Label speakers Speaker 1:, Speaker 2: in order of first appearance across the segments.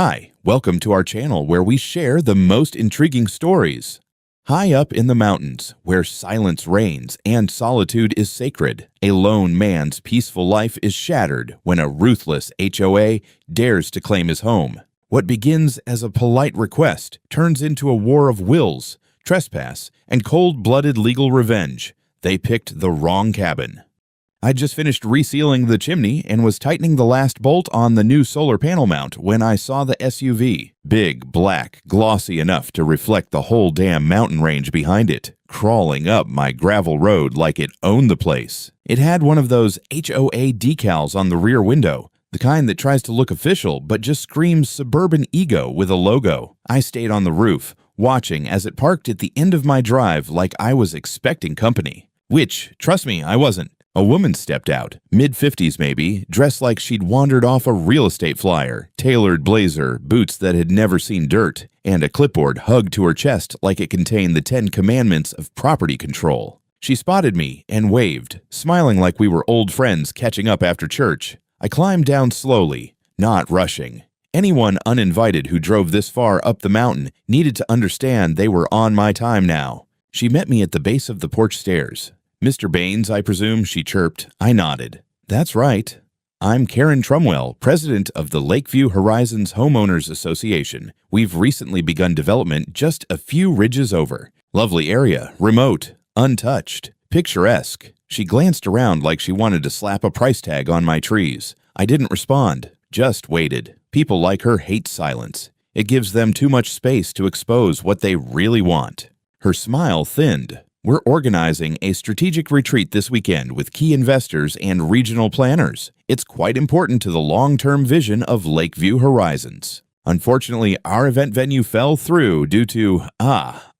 Speaker 1: Hi, welcome to our channel where we share the most intriguing stories. High up in the mountains, where silence reigns and solitude is sacred, a lone man's peaceful life is shattered when a ruthless HOA dares to claim his home. What begins as a polite request turns into a war of wills, trespass, and cold-blooded legal revenge. They picked the wrong cabin. I just finished resealing the chimney and was tightening the last bolt on the new solar panel mount when I saw the SUV. Big, black, glossy enough to reflect the whole damn mountain range behind it, crawling up my gravel road like it owned the place. It had one of those HOA decals on the rear window, the kind that tries to look official but just screams suburban ego with a logo. I stayed on the roof, watching as it parked at the end of my drive like I was expecting company. Which, trust me, I wasn't. A woman stepped out, mid-50s maybe, dressed like she'd wandered off a real estate flyer, tailored blazer, boots that had never seen dirt, and a clipboard hugged to her chest like it contained the 10 commandments of property control. She spotted me and waved, smiling like we were old friends catching up after church. I climbed down slowly, not rushing. Anyone uninvited who drove this far up the mountain needed to understand they were on my time now. She met me at the base of the porch stairs. "Mr. Baines, I presume," she chirped. I nodded. "That's right. I'm Karen Trumwell, president of the Lakeview Horizons Homeowners Association. We've recently begun development just a few ridges over. Lovely area, remote, untouched, picturesque." She glanced around like she wanted to slap a price tag on my trees. I didn't respond, just waited. People like her hate silence. It gives them too much space to expose what they really want. Her smile thinned. "We're organizing a strategic retreat this weekend with key investors and regional planners. It's quite important to the long-term vision of Lakeview Horizons. Unfortunately, our event venue fell through due to,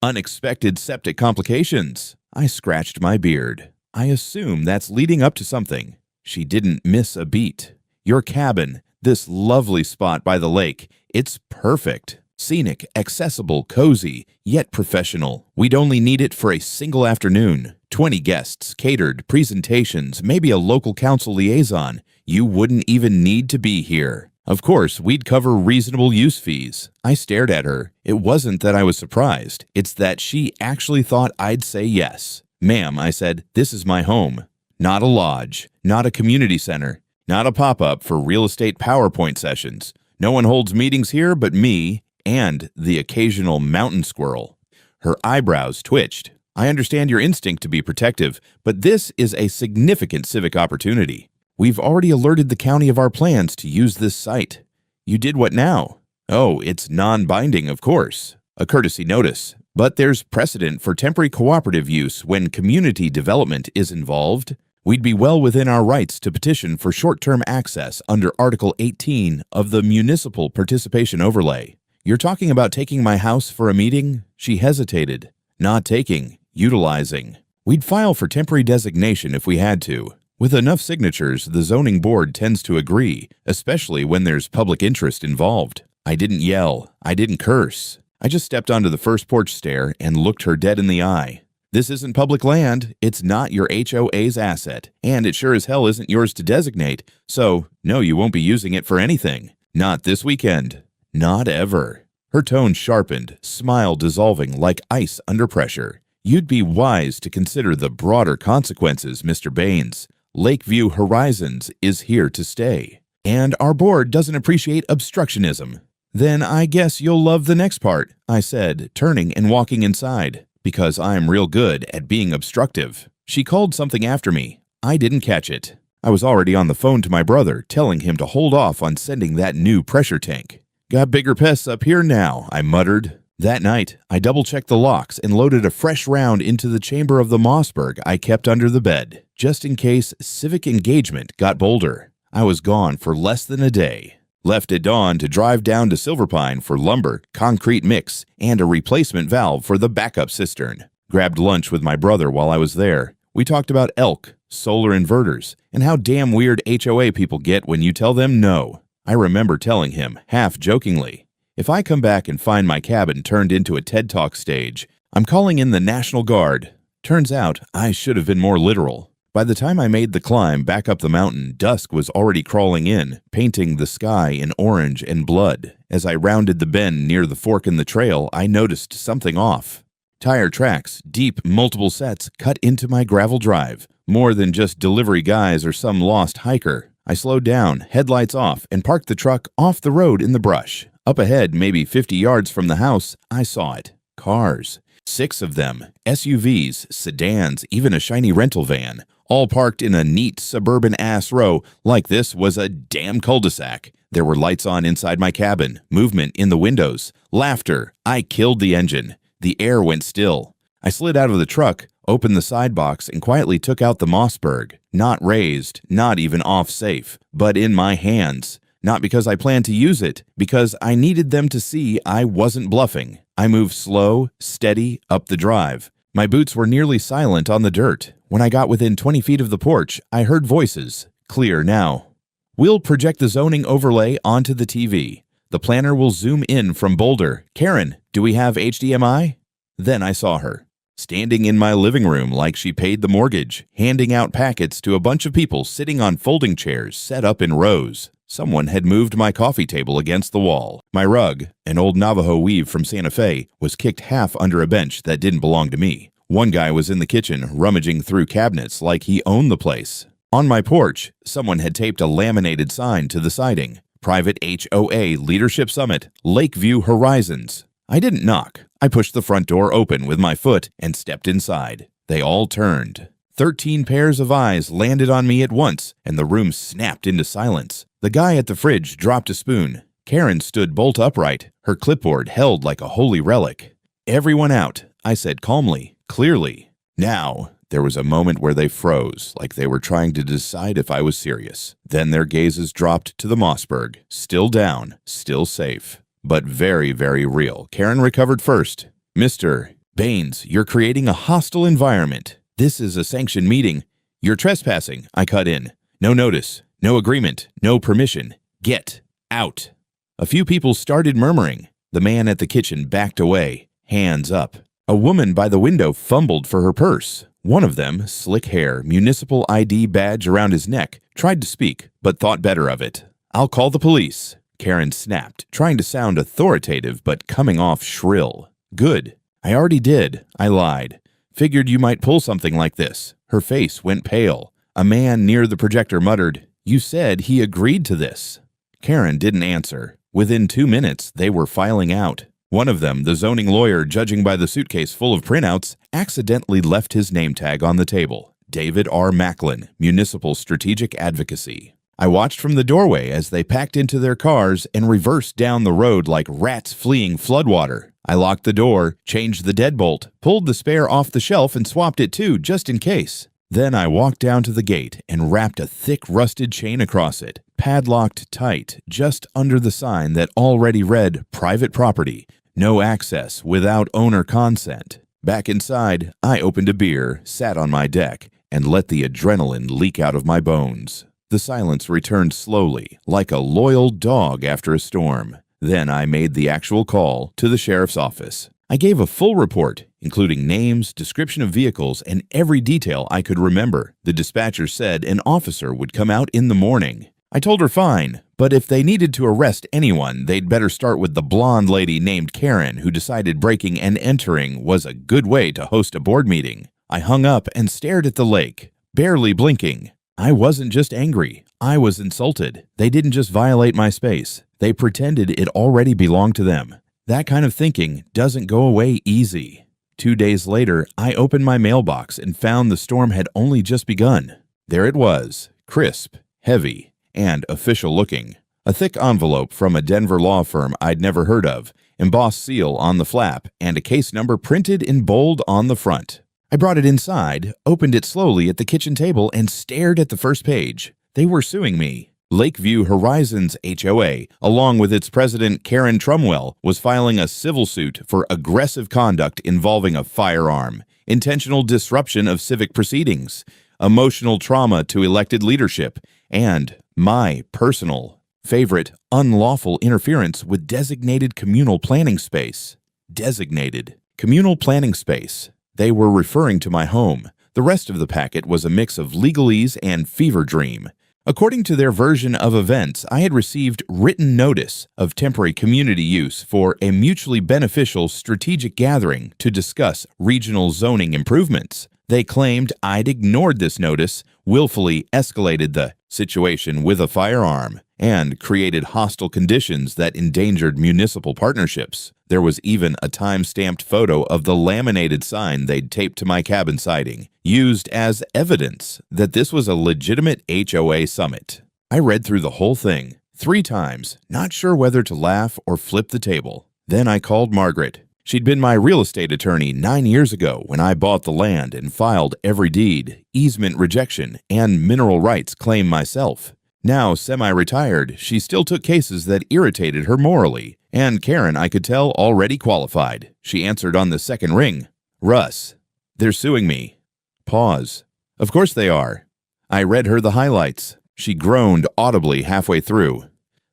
Speaker 1: unexpected septic complications." I scratched my beard. I assume that's leading up to something. She didn't miss a beat. "Your cabin, this lovely spot by the lake, it's perfect. Scenic, accessible, cozy, yet professional. We'd only need it for a single afternoon. 20 guests, catered, presentations, maybe a local council liaison. You wouldn't even need to be here. Of course, we'd cover reasonable use fees." I stared at her. It wasn't that I was surprised. It's that she actually thought I'd say yes. "Ma'am," I said, "this is my home. Not a lodge, not a community center, not a pop-up for real estate PowerPoint sessions. No one holds meetings here but me and the occasional mountain squirrel." Her eyebrows twitched. "I understand your instinct to be protective, but this is a significant civic opportunity. We've already alerted the county of our plans to use this site." "You did what now?" "Oh, it's non-binding, of course. A courtesy notice. But there's precedent for temporary cooperative use when community development is involved. We'd be well within our rights to petition for short-term access under Article 18 of the Municipal Participation Overlay." "You're talking about taking my house for a meeting?" She hesitated. "Not taking, utilizing. We'd file for temporary designation if we had to. With enough signatures, the zoning board tends to agree, especially when there's public interest involved." I didn't yell. I didn't curse. I just stepped onto the first porch stair and looked her dead in the eye. "This isn't public land. It's not your HOA's asset, and it sure as hell isn't yours to designate. So, no, you won't be using it for anything. Not this weekend. Not ever." Her tone sharpened, smile dissolving like ice under pressure. "You'd be wise to consider the broader consequences, Mr. Baines. Lakeview Horizons is here to stay. And our board doesn't appreciate obstructionism." "Then I guess you'll love the next part," I said, turning and walking inside. "Because I'm real good at being obstructive." She called something after me. I didn't catch it. I was already on the phone to my brother, telling him to hold off on sending that new pressure tank. "Got bigger pests up here now," I muttered. That night, I double-checked the locks and loaded a fresh round into the chamber of the Mossberg I kept under the bed, just in case civic engagement got bolder. I was gone for less than a day. Left at dawn to drive down to Silverpine for lumber, concrete mix, and a replacement valve for the backup cistern. Grabbed lunch with my brother while I was there. We talked about elk, solar inverters, and how damn weird HOA people get when you tell them no. I remember telling him, half jokingly, "If I come back and find my cabin turned into a TED Talk stage, I'm calling in the National Guard." Turns out I should have been more literal. By the time I made the climb back up the mountain, dusk was already crawling in, painting the sky in orange and blood. As I rounded the bend near the fork in the trail, I noticed something off. Tire tracks, deep, multiple sets, cut into my gravel drive. More than just delivery guys or some lost hiker. I slowed down, headlights off, and parked the truck off the road in the brush. Up ahead, maybe 50 yards from the house, I saw it. Cars. 6 of them. SUVs, sedans, even a shiny rental van. All parked in a neat suburban-ass row like this was a damn cul-de-sac. There were lights on inside my cabin, movement in the windows, laughter. I killed the engine. The air went still. I slid out of the truck, opened the side box, and quietly took out the Mossberg. Not raised, not even off-safe, but in my hands. Not because I planned to use it, because I needed them to see I wasn't bluffing. I moved slow, steady, up the drive. My boots were nearly silent on the dirt. When I got within 20 feet of the porch, I heard voices. Clear now. We'll project the zoning overlay onto the TV. The planner will zoom in from Boulder. Karen, do we have HDMI? Then I saw her, standing in my living room like she paid the mortgage, handing out packets to a bunch of people sitting on folding chairs set up in rows. Someone had moved my coffee table against the wall. My rug, an old Navajo weave from Santa Fe, was kicked half under a bench that didn't belong to me. One guy was in the kitchen, rummaging through cabinets like he owned the place. On my porch, someone had taped a laminated sign to the siding. Private HOA Leadership Summit, Lakeview Horizons. I didn't knock. I pushed the front door open with my foot and stepped inside. They all turned. 13 pairs of eyes landed on me at once, and the room snapped into silence. The guy at the fridge dropped a spoon. Karen stood bolt upright, her clipboard held like a holy relic. Everyone out, I said calmly, clearly. Now, there was a moment where they froze, like they were trying to decide if I was serious. Then their gazes dropped to the Mossberg, still down, still safe, but very, very real. Karen recovered first. Mr. Baines, you're creating a hostile environment. This is a sanctioned meeting. You're trespassing, I cut in. No notice, no agreement, no permission. Get out. A few people started murmuring. The man at the kitchen backed away, hands up. A woman by the window fumbled for her purse. One of them, slick hair, municipal ID badge around his neck, tried to speak, but thought better of it. I'll call the police. Karen snapped, trying to sound authoritative but coming off shrill. Good. I already did. I lied. Figured you might pull something like this. Her face went pale. A man near the projector muttered, "You said he agreed to this." Karen didn't answer. Within 2 minutes, they were filing out. One of them, the zoning lawyer, judging by the suitcase full of printouts, accidentally left his name tag on the table. David R. Macklin, Municipal Strategic Advocacy. I watched from the doorway as they packed into their cars and reversed down the road like rats fleeing floodwater. I locked the door, changed the deadbolt, pulled the spare off the shelf and swapped it too, just in case. Then I walked down to the gate and wrapped a thick rusted chain across it, padlocked tight, just under the sign that already read private property, no access without owner consent. Back inside, I opened a beer, sat on my deck, and let the adrenaline leak out of my bones. The silence returned slowly, like a loyal dog after a storm. Then I made the actual call to the sheriff's office. I gave a full report, including names, description of vehicles, and every detail I could remember. The dispatcher said an officer would come out in the morning. I told her fine, but if they needed to arrest anyone, they'd better start with the blonde lady named Karen who decided breaking and entering was a good way to host a board meeting. I hung up and stared at the lake, barely blinking. I wasn't just angry. I was insulted. They didn't just violate my space. They pretended it already belonged to them. That kind of thinking doesn't go away easy. 2 days later, I opened my mailbox and found the storm had only just begun. There it was, crisp, heavy, and official looking. A thick envelope from a Denver law firm I'd never heard of, embossed seal on the flap, and a case number printed in bold on the front. I brought it inside, opened it slowly at the kitchen table, and stared at the first page. They were suing me. Lakeview Horizons HOA, along with its president Karen Trumwell, was filing a civil suit for aggressive conduct involving a firearm, intentional disruption of civic proceedings, emotional trauma to elected leadership, and my personal favorite, unlawful interference with designated communal planning space. Designated communal planning space. They were referring to my home, The rest of the packet was a mix of legalese and fever dream. According to their version of events, I had received written notice of temporary community use for a mutually beneficial strategic gathering to discuss regional zoning improvements. They claimed I'd ignored this notice, willfully escalated the situation with a firearm, and created hostile conditions that endangered municipal partnerships. There was even a time-stamped photo of the laminated sign they'd taped to my cabin siding, used as evidence that this was a legitimate HOA summit. I read through the whole thing 3 times, not sure whether to laugh or flip the table. Then I called Margaret. She'd been my real estate attorney 9 years ago when I bought the land and filed every deed, easement rejection, and mineral rights claim myself. Now semi-retired, she still took cases that irritated her morally, and Karen, I could tell, already qualified. She answered on the second ring. Russ, they're suing me. Pause. Of course they are. I read her the highlights. She groaned audibly halfway through.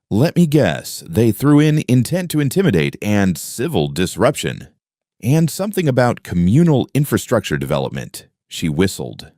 Speaker 1: Let me guess, they threw in intent to intimidate and civil disruption. And something about communal infrastructure development. She whistled.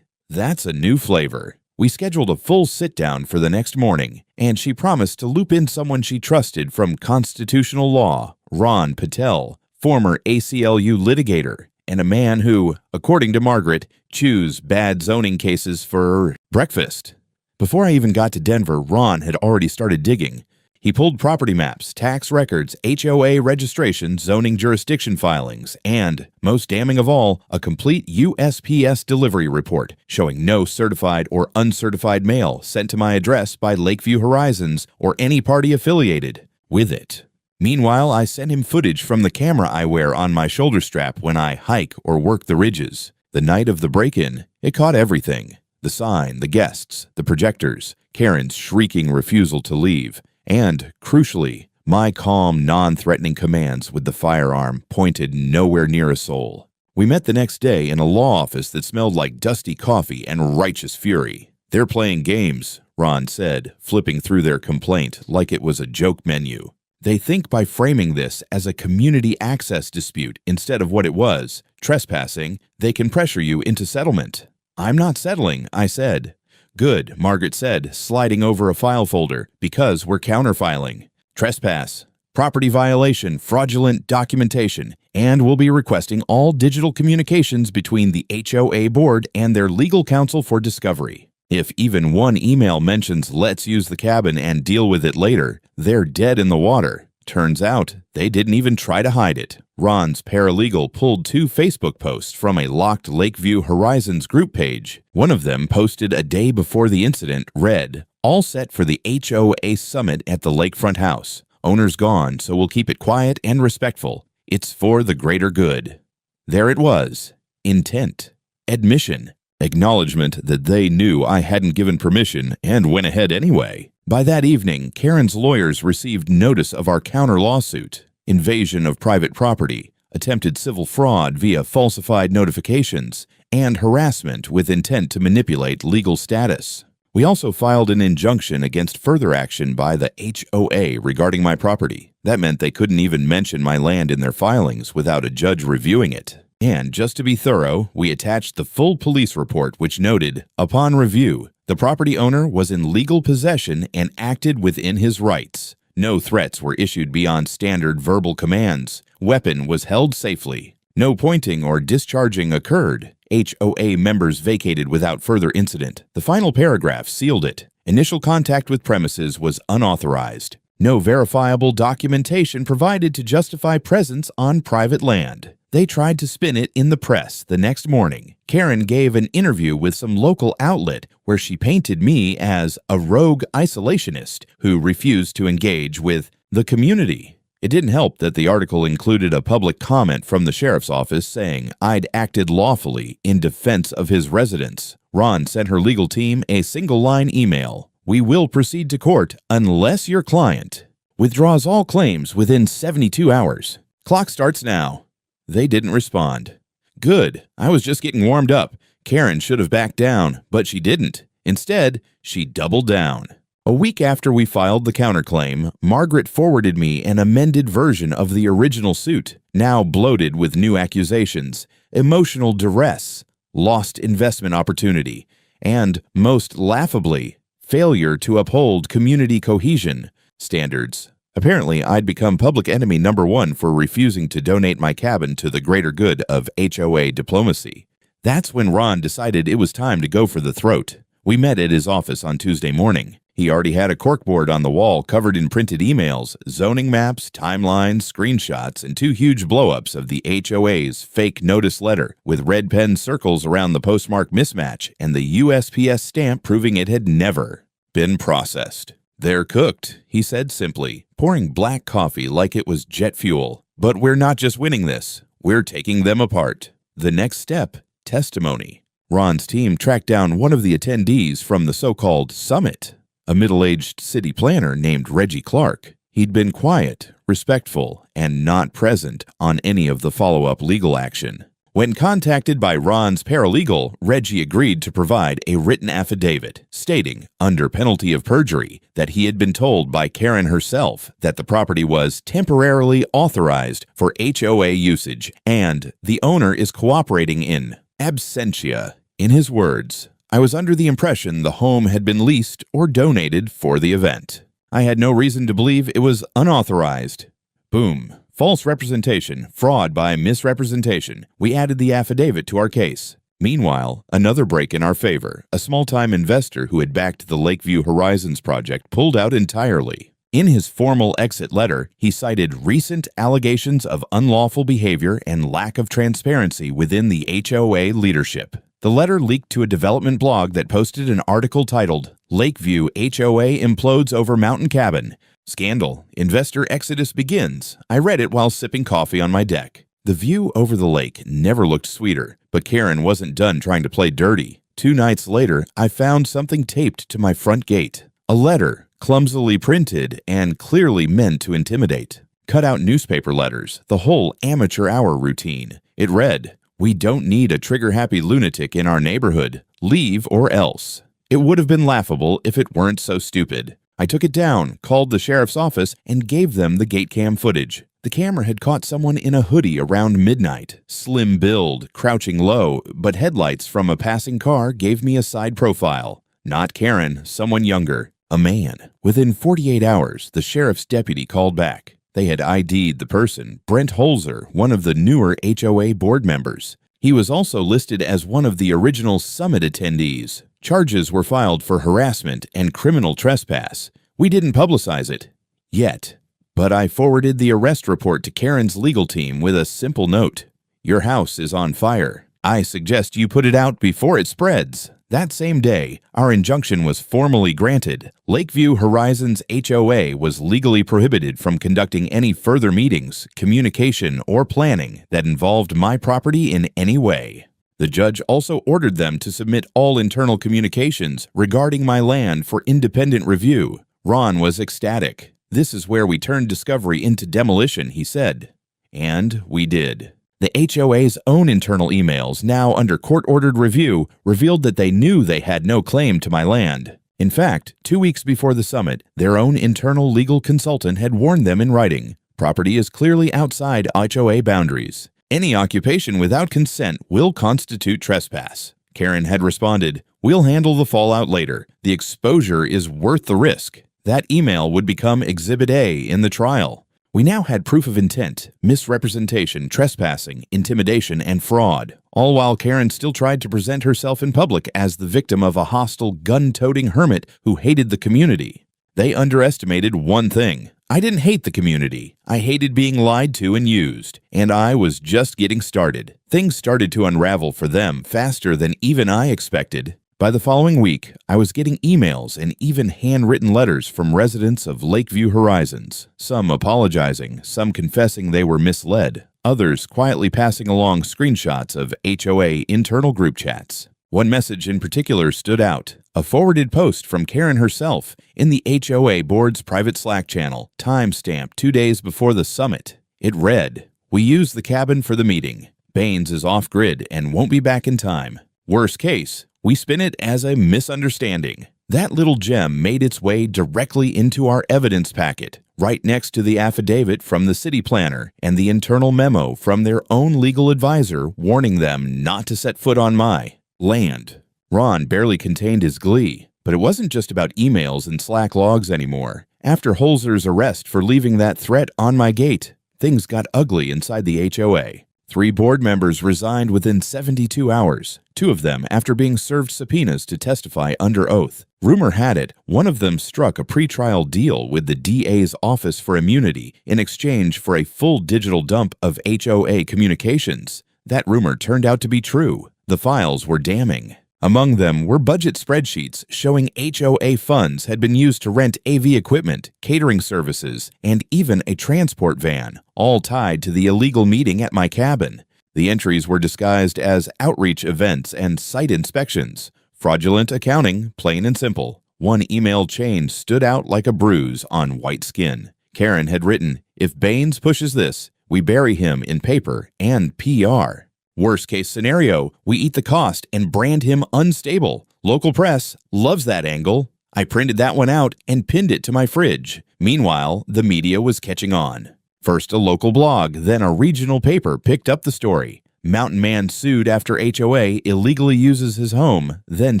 Speaker 1: That's a new flavor. We scheduled a full sit-down for the next morning, and she promised to loop in someone she trusted from constitutional law, Ron Patel, former ACLU litigator, and a man who, according to Margaret, chews bad zoning cases for breakfast. Before I even got to Denver, Ron had already started digging. He pulled property maps, tax records, HOA registration, zoning jurisdiction filings, and, most damning of all, a complete USPS delivery report showing no certified or uncertified mail sent to my address by Lakeview Horizons or any party affiliated with it. Meanwhile, I sent him footage from the camera I wear on my shoulder strap when I hike or work the ridges. The night of the break-in, it caught everything. The sign, the guests, the projectors, Karen's shrieking refusal to leave, and, crucially, my calm, non-threatening commands with the firearm pointed nowhere near a soul. We met the next day in a law office that smelled like dusty coffee and righteous fury. They're playing games, Ron said, flipping through their complaint like it was a joke menu. They think by framing this as a community access dispute instead of what it was, trespassing, they can pressure you into settlement. I'm not settling, I said. Good, Margaret said, sliding over a file folder, because we're counterfiling. Trespass, property violation, fraudulent documentation, and we'll be requesting all digital communications between the HOA board and their legal counsel for discovery. If even one email mentions let's use the cabin and deal with it later, they're dead in the water. Turns out, they didn't even try to hide it. Ron's paralegal pulled 2 Facebook posts from a locked Lakeview Horizons group page. One of them, posted a day before the incident, read, "All set for the HOA summit at the lakefront house. Owner's gone, so we'll keep it quiet and respectful. It's for the greater good." There it was. Intent. Admission. Acknowledgement that they knew I hadn't given permission and went ahead anyway. By that evening, Karen's lawyers received notice of our counter-lawsuit, invasion of private property, attempted civil fraud via falsified notifications, and harassment with intent to manipulate legal status. We also filed an injunction against further action by the HOA regarding my property. That meant they couldn't even mention my land in their filings without a judge reviewing it. And just to be thorough, we attached the full police report which noted, upon review, the property owner was in legal possession and acted within his rights. No threats were issued beyond standard verbal commands. Weapon was held safely. No pointing or discharging occurred. HOA members vacated without further incident. The final paragraph sealed it. Initial contact with premises was unauthorized. No verifiable documentation provided to justify presence on private land. They tried to spin it in the press the next morning. Karen gave an interview with some local outlet where she painted me as a rogue isolationist who refused to engage with the community. It didn't help that the article included a public comment from the sheriff's office saying I'd acted lawfully in defense of his residents. Ron sent her legal team a single-line email. "We will proceed to court unless your client withdraws all claims within 72 hours. Clock starts now." They didn't respond. Good, I was just getting warmed up. Karen should have backed down, but she didn't. Instead, she doubled down. A week after we filed the counterclaim, Margaret forwarded me an amended version of the original suit, now bloated with new accusations, emotional duress, lost investment opportunity, and, most laughably, failure to uphold community cohesion standards. Apparently, I'd become public enemy number one for refusing to donate my cabin to the greater good of HOA diplomacy. That's when Ron decided it was time to go for the throat. We met at his office on Tuesday morning. He already had a corkboard on the wall covered in printed emails, zoning maps, timelines, screenshots, and 2 huge blow-ups of the HOA's fake notice letter with red pen circles around the postmark mismatch and the USPS stamp proving it had never been processed. "They're cooked," he said simply, pouring black coffee like it was jet fuel. "But we're not just winning this, we're taking them apart." The next step, testimony. Ron's team tracked down one of the attendees from the so-called summit, a middle-aged city planner named Reggie Clark. He'd been quiet, respectful, and not present on any of the follow-up legal action. When contacted by Ron's paralegal, Reggie agreed to provide a written affidavit stating, under penalty of perjury, that he had been told by Karen herself that the property was temporarily authorized for HOA usage and the owner is cooperating in absentia. In his words, "I was under the impression the home had been leased or donated for the event. I had no reason to believe it was unauthorized." Boom. False representation, fraud by misrepresentation. We added the affidavit to our case. Meanwhile, another break in our favor. A small-time investor who had backed the Lakeview Horizons project pulled out entirely. In his formal exit letter, he cited recent allegations of unlawful behavior and lack of transparency within the HOA leadership. The letter leaked to a development blog that posted an article titled, "Lakeview HOA Implodes Over Mountain Cabin. Scandal. Investor Exodus Begins." I read it while sipping coffee on my deck. The view over the lake never looked sweeter, but Karen wasn't done trying to play dirty. 2 nights later, I found something taped to my front gate. A letter, clumsily printed and clearly meant to intimidate. Cut out newspaper letters, the whole amateur hour routine. It read, "We don't need a trigger-happy lunatic in our neighborhood. Leave or else." It would have been laughable if it weren't so stupid. I took it down, called the sheriff's office, and gave them the gate cam footage. The camera had caught someone in a hoodie around midnight. Slim build, crouching low, but headlights from a passing car gave me a side profile. Not Karen, someone younger. A man. Within 48 hours, the sheriff's deputy called back. They had ID'd the person, Brent Holzer, one of the newer HOA board members. He was also listed as one of the original summit attendees. Charges were filed for harassment and criminal trespass. We didn't publicize it. Yet. But I forwarded the arrest report to Karen's legal team with a simple note. "Your house is on fire. I suggest you put it out before it spreads." That same day, our injunction was formally granted. Lakeview Horizons HOA was legally prohibited from conducting any further meetings, communication, or planning that involved my property in any way. The judge also ordered them to submit all internal communications regarding my land for independent review. Ron was ecstatic. "This is where we turned discovery into demolition," he said. And we did. The HOA's own internal emails, now under court-ordered review, revealed that they knew they had no claim to my land. In fact, 2 weeks before the summit, their own internal legal consultant had warned them in writing, "Property is clearly outside HOA boundaries. Any occupation without consent will constitute trespass." Karen had responded, "We'll handle the fallout later. The exposure is worth the risk." That email would become Exhibit A in the trial. We now had proof of intent, misrepresentation, trespassing, intimidation, and fraud, all while Karen still tried to present herself in public as the victim of a hostile, gun-toting hermit who hated the community. They underestimated one thing. I didn't hate the community. I hated being lied to and used, and I was just getting started. Things started to unravel for them faster than even I expected. By the following week, I was getting emails and even handwritten letters from residents of Lakeview Horizons, some apologizing, some confessing they were misled, others quietly passing along screenshots of HOA internal group chats. One message in particular stood out, a forwarded post from Karen herself in the HOA board's private Slack channel, time-stamped 2 days before the summit. It read, "We use the cabin for the meeting. Baines is off-grid and won't be back in time. Worst case, we spin it as a misunderstanding. That little gem made its way directly into our evidence packet, right next to the affidavit from the city planner and the internal memo from their own legal advisor warning them not to set foot on my land. Ron barely contained his glee, but it wasn't just about emails and Slack logs anymore. After Holzer's arrest for leaving that threat on my gate, things got ugly inside the HOA. 3 board members resigned within 72 hours, 2 of them after being served subpoenas to testify under oath. Rumor had it, one of them struck a pretrial deal with the DA's Office for Immunity in exchange for a full digital dump of HOA communications. That rumor turned out to be true. The files were damning. Among them were budget spreadsheets showing HOA funds had been used to rent AV equipment, catering services, and even a transport van, all tied to the illegal meeting at my cabin. The entries were disguised as outreach events and site inspections. Fraudulent accounting, plain and simple. One email chain stood out like a bruise on white skin. Karen had written, "If Baines pushes this, we bury him in paper and PR. Worst case scenario, we eat the cost and brand him unstable. Local press loves that angle." I printed that one out and pinned it to my fridge. Meanwhile, the media was catching on. First a local blog, then a regional paper picked up the story. Mountain man sued after HOA illegally uses his home, then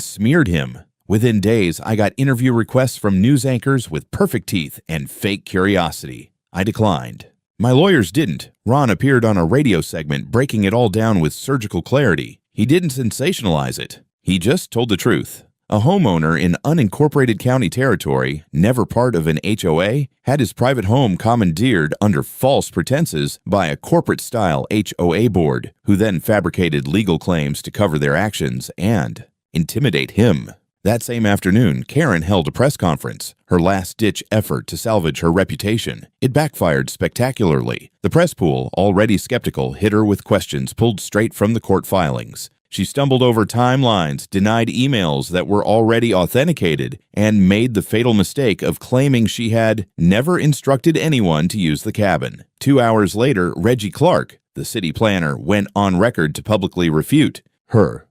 Speaker 1: smeared him. Within days, I got interview requests from news anchors with perfect teeth and fake curiosity. I declined. My lawyers didn't. Ron appeared on a radio segment breaking it all down with surgical clarity. He didn't sensationalize it. He just told the truth. A homeowner in unincorporated county territory, never part of an HOA, had his private home commandeered under false pretenses by a corporate-style HOA board, who then fabricated legal claims to cover their actions and intimidate him. That same afternoon, Karen held a press conference, her last-ditch effort to salvage her reputation. It backfired spectacularly. The press pool, already skeptical, hit her with questions pulled straight from the court filings. She stumbled over timelines, denied emails that were already authenticated, and made the fatal mistake of claiming she had never instructed anyone to use the cabin. 2 hours later, Reggie Clark, the city planner, went on record to publicly refute her.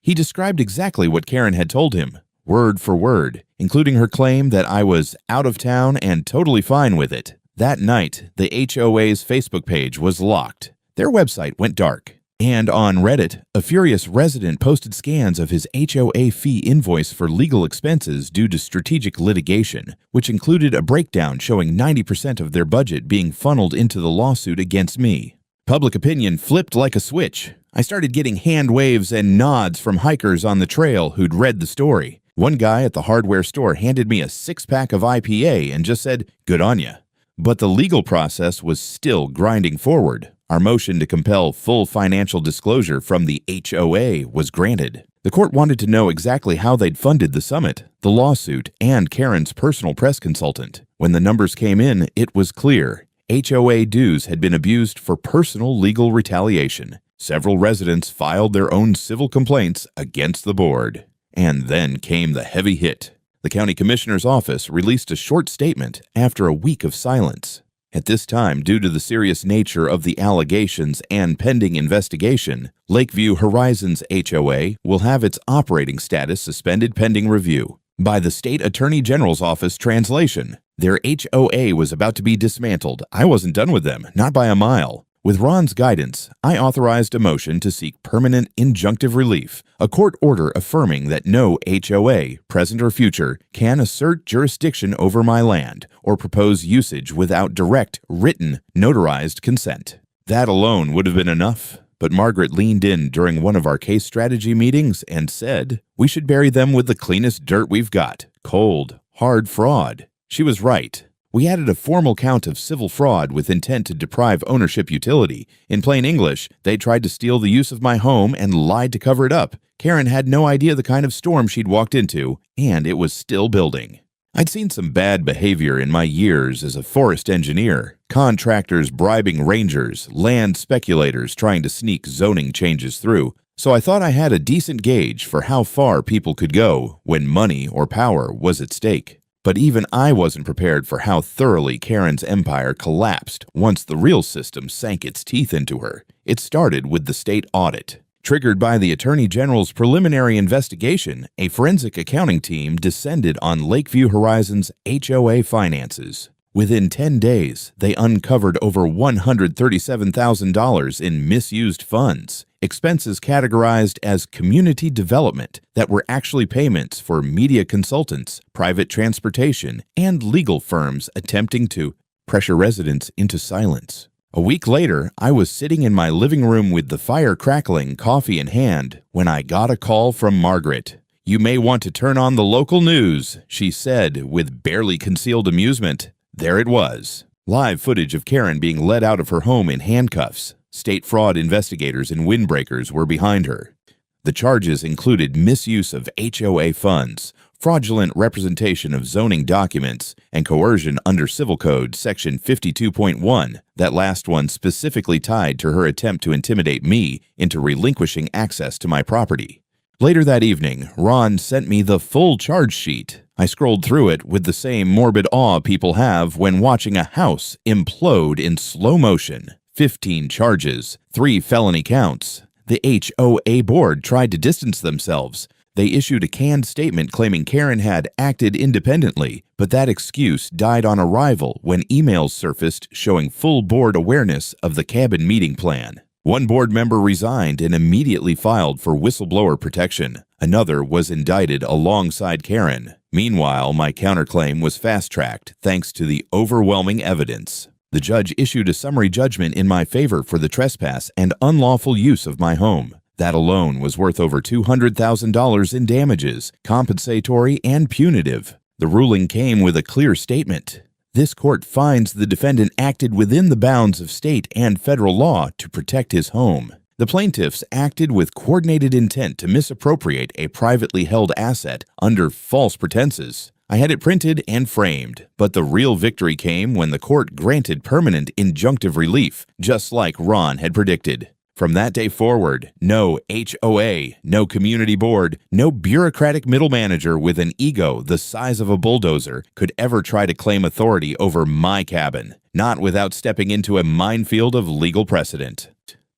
Speaker 1: He described exactly what Karen had told him, word for word, including her claim that I was out of town and totally fine with it. That night, the HOA's Facebook page was locked. Their website went dark. And on Reddit, a furious resident posted scans of his HOA fee invoice for legal expenses due to strategic litigation, which included a breakdown showing 90% of their budget being funneled into the lawsuit against me. Public opinion flipped like a switch. I started getting hand waves and nods from hikers on the trail who'd read the story. One guy at the hardware store handed me a 6-pack of IPA and just said, "Good on ya." But the legal process was still grinding forward. Our motion to compel full financial disclosure from the HOA was granted. The court wanted to know exactly how they'd funded the summit, the lawsuit, and Karen's personal press consultant. When the numbers came in, it was clear. HOA dues had been abused for personal legal retaliation. Several residents filed their own civil complaints against the board. And then came the heavy hit. The county commissioner's office released a short statement after a week of silence. At this time, due to the serious nature of the allegations and pending investigation, Lakeview Horizons HOA will have its operating status suspended pending review. By the State Attorney General's Office translation, their HOA was about to be dismantled. I wasn't done with them, not by a mile. With Ron's guidance, I authorized a motion to seek permanent injunctive relief, a court order affirming that no HOA, present or future, can assert jurisdiction over my land or propose usage without direct, written, notarized consent. That alone would have been enough, but Margaret leaned in during one of our case strategy meetings and said, "We should bury them with the cleanest dirt we've got, cold, hard fraud." She was right. We added a formal count of civil fraud with intent to deprive ownership utility. In plain English, they tried to steal the use of my home and lied to cover it up. Karen had no idea the kind of storm she'd walked into, and it was still building. I'd seen some bad behavior in my years as a forest engineer. Contractors bribing rangers, land speculators trying to sneak zoning changes through. So I thought I had a decent gauge for how far people could go when money or power was at stake. But even I wasn't prepared for how thoroughly Karen's empire collapsed once the real system sank its teeth into her. It started with the state audit. Triggered by the Attorney General's preliminary investigation, a forensic accounting team descended on Lakeview Horizon's HOA finances. Within 10 days, they uncovered over $137,000 in misused funds, expenses categorized as community development that were actually payments for media consultants, private transportation, and legal firms attempting to pressure residents into silence. A week later, I was sitting in my living room with the fire crackling, coffee in hand, when I got a call from Margaret. "You may want to turn on the local news," she said with barely concealed amusement. There it was. Live footage of Karen being led out of her home in handcuffs. State fraud investigators and windbreakers were behind her. The charges included misuse of HOA funds, fraudulent representation of zoning documents, and coercion under Civil Code Section 52.1, that last one specifically tied to her attempt to intimidate me into relinquishing access to my property. Later that evening, Ron sent me the full charge sheet. I scrolled through it with the same morbid awe people have when watching a house implode in slow motion. 15 charges, 3 felony counts. The HOA board tried to distance themselves. They issued a canned statement claiming Karen had acted independently, but that excuse died on arrival when emails surfaced showing full board awareness of the cabin meeting plan. One board member resigned and immediately filed for whistleblower protection. Another was indicted alongside Karen. Meanwhile, my counterclaim was fast-tracked thanks to the overwhelming evidence. The judge issued a summary judgment in my favor for the trespass and unlawful use of my home. That alone was worth over $200,000 in damages, compensatory and punitive. The ruling came with a clear statement. This court finds the defendant acted within the bounds of state and federal law to protect his home. The plaintiffs acted with coordinated intent to misappropriate a privately held asset under false pretenses. I had it printed and framed, but the real victory came when the court granted permanent injunctive relief, just like Ron had predicted. From that day forward, no HOA, no community board, no bureaucratic middle manager with an ego the size of a bulldozer could ever try to claim authority over my cabin, not without stepping into a minefield of legal precedent.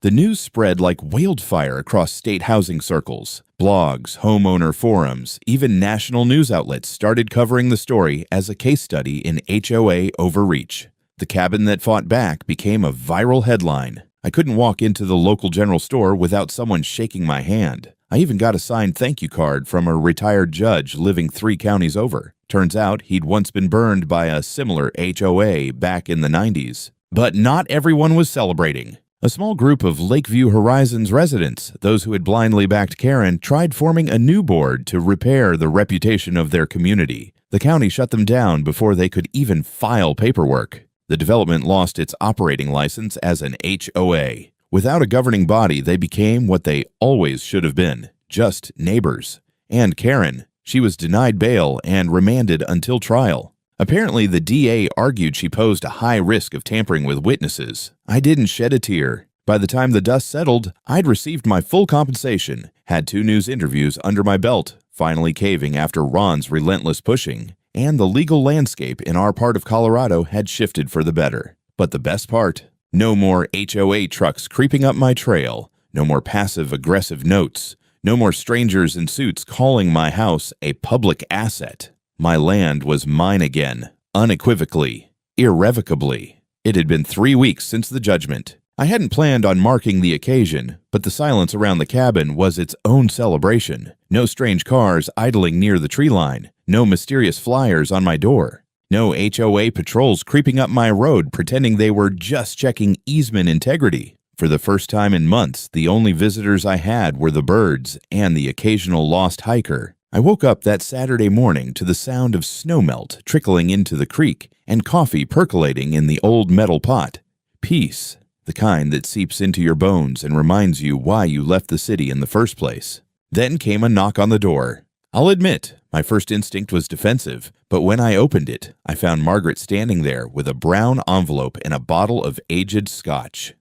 Speaker 1: The news spread like wildfire across state housing circles. Blogs, homeowner forums, even national news outlets started covering the story as a case study in HOA overreach. The cabin that fought back became a viral headline. I couldn't walk into the local general store without someone shaking my hand. I even got a signed thank you card from a retired judge living 3 counties over. Turns out he'd once been burned by a similar HOA back in the 90s. But not everyone was celebrating. A small group of Lakeview Horizon's residents, those who had blindly backed Karen, tried forming a new board to repair the reputation of their community. The county shut them down before they could even file paperwork. The development lost its operating license as an HOA. Without a governing body, they became what they always should have been, just neighbors. And Karen, she was denied bail and remanded until trial. Apparently, the DA argued she posed a high risk of tampering with witnesses. I didn't shed a tear. By the time the dust settled, I'd received my full compensation, had 2 news interviews under my belt, finally caving after Ron's relentless pushing. And the legal landscape in our part of Colorado had shifted for the better. But the best part? No more HOA trucks creeping up my trail. No more passive-aggressive notes. No more strangers in suits calling my house a public asset. My land was mine again, unequivocally, irrevocably. It had been 3 weeks since the judgment. I hadn't planned on marking the occasion, but the silence around the cabin was its own celebration. No strange cars idling near the tree line. No mysterious flyers on my door. No HOA patrols creeping up my road pretending they were just checking easement integrity. For the first time in months, the only visitors I had were the birds and the occasional lost hiker. I woke up that Saturday morning to the sound of snowmelt trickling into the creek and coffee percolating in the old metal pot. Peace. The kind that seeps into your bones and reminds you why you left the city in the first place. Then came a knock on the door. I'll admit, my first instinct was defensive, but when I opened it, I found Margaret standing there with a brown envelope and a bottle of aged scotch.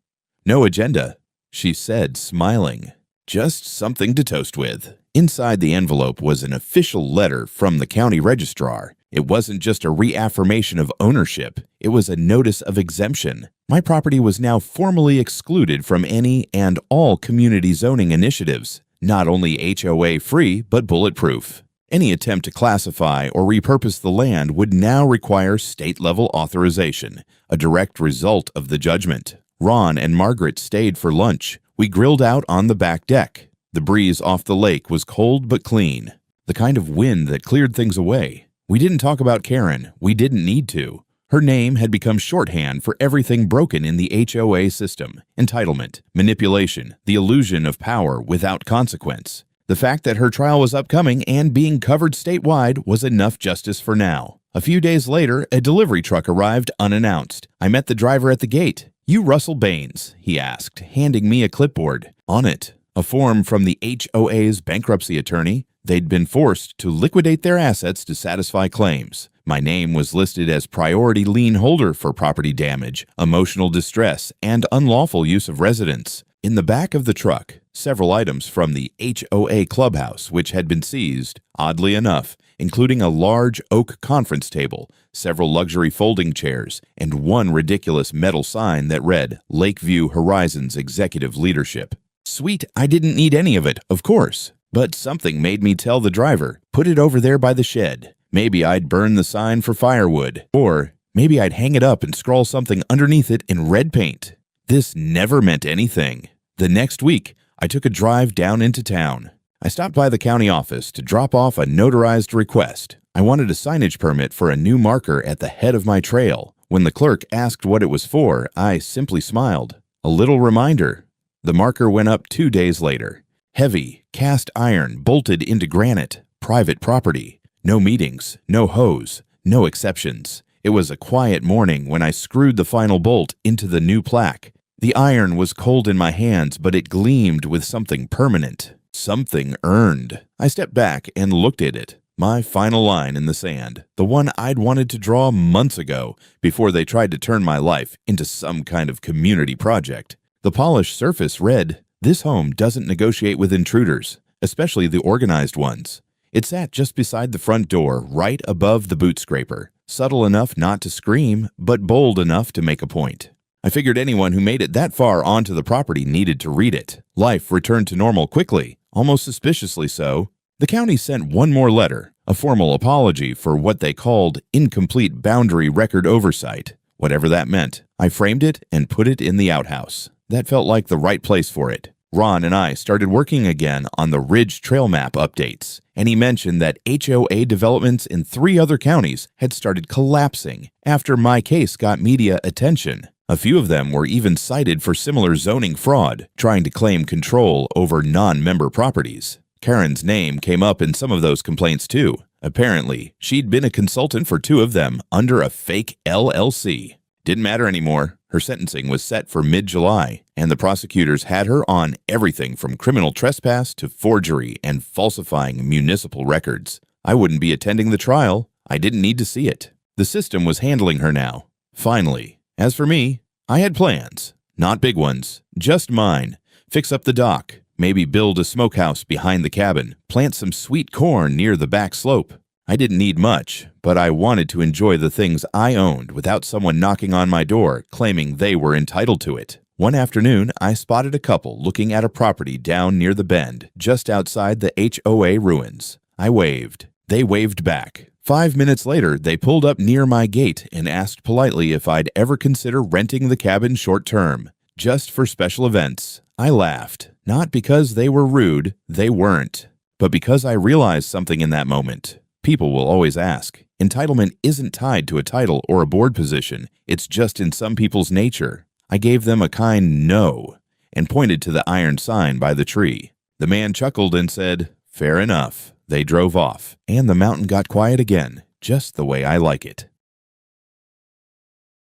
Speaker 1: "No agenda," she said, smiling. "Just something to toast with." Inside the envelope was an official letter from the county registrar. It wasn't just a reaffirmation of ownership, it was a notice of exemption. My property was now formally excluded from any and all community zoning initiatives, not only HOA-free but bulletproof. Any attempt to classify or repurpose the land would now require state-level authorization, a direct result of the judgment. Ron and Margaret stayed for lunch. We grilled out on the back deck. The breeze off the lake was cold but clean, the kind of wind that cleared things away. We didn't talk about Karen. We didn't need to. Her name had become shorthand for everything broken in the HOA system: entitlement, manipulation, the illusion of power without consequence. The fact that her trial was upcoming and being covered statewide was enough justice for now. A few days later, a delivery truck arrived unannounced. I met the driver at the gate. "You Russell Baines?" he asked, handing me a clipboard. On it, a form from the HOA's bankruptcy attorney. They'd been forced to liquidate their assets to satisfy claims. My name was listed as priority lien holder for property damage, emotional distress, and unlawful use of residence. In the back of the truck, several items from the HOA clubhouse, which had been seized, oddly enough, including a large oak conference table, several luxury folding chairs, and one ridiculous metal sign that read, "Lakeview Horizons Executive Leadership." Sweet, I didn't need any of it, of course. But something made me tell the driver, put it over there by the shed. Maybe I'd burn the sign for firewood. Or maybe I'd hang it up and scrawl something underneath it in red paint. This never meant anything. The next week, I took a drive down into town. I stopped by the county office to drop off a notarized request. I wanted a signage permit for a new marker at the head of my trail. When the clerk asked what it was for, I simply smiled. A little reminder. The marker went up 2 days later. Heavy, cast iron bolted into granite, private property. No meetings, no hose, no exceptions. It was a quiet morning when I screwed the final bolt into the new plaque. The iron was cold in my hands, but it gleamed with something permanent, something earned. I stepped back and looked at it. My final line in the sand, the one I'd wanted to draw months ago before they tried to turn my life into some kind of community project. The polished surface read, "This home doesn't negotiate with intruders, especially the organized ones." It sat just beside the front door, right above the boot scraper, subtle enough not to scream, but bold enough to make a point. I figured anyone who made it that far onto the property needed to read it. Life returned to normal quickly, almost suspiciously so. The county sent one more letter, a formal apology for what they called incomplete boundary record oversight. Whatever that meant, I framed it and put it in the outhouse. That felt like the right place for it. Ron and I started working again on the Ridge Trail Map updates, and he mentioned that HOA developments in 3 other counties had started collapsing after my case got media attention. A few of them were even cited for similar zoning fraud, trying to claim control over non-member properties. Karen's name came up in some of those complaints too. Apparently, she'd been a consultant for 2 of them under a fake LLC. Didn't matter anymore. Her sentencing was set for mid-July, and the prosecutors had her on everything from criminal trespass to forgery and falsifying municipal records. I wouldn't be attending the trial. I didn't need to see it. The system was handling her now. Finally. As for me, I had plans. Not big ones. Just mine. Fix up the dock. Maybe build a smokehouse behind the cabin. Plant some sweet corn near the back slope. I didn't need much, but I wanted to enjoy the things I owned without someone knocking on my door claiming they were entitled to it. One afternoon, I spotted a couple looking at a property down near the bend, just outside the HOA ruins. I waved. They waved back. 5 minutes later, they pulled up near my gate and asked politely if I'd ever consider renting the cabin short-term, just for special events. I laughed, not because they were rude, they weren't, but because I realized something in that moment. People will always ask. Entitlement isn't tied to a title or a board position. It's just in some people's nature. I gave them a kind no and pointed to the iron sign by the tree. The man chuckled and said, "Fair enough." They drove off, and the mountain got quiet again, just the way I like it.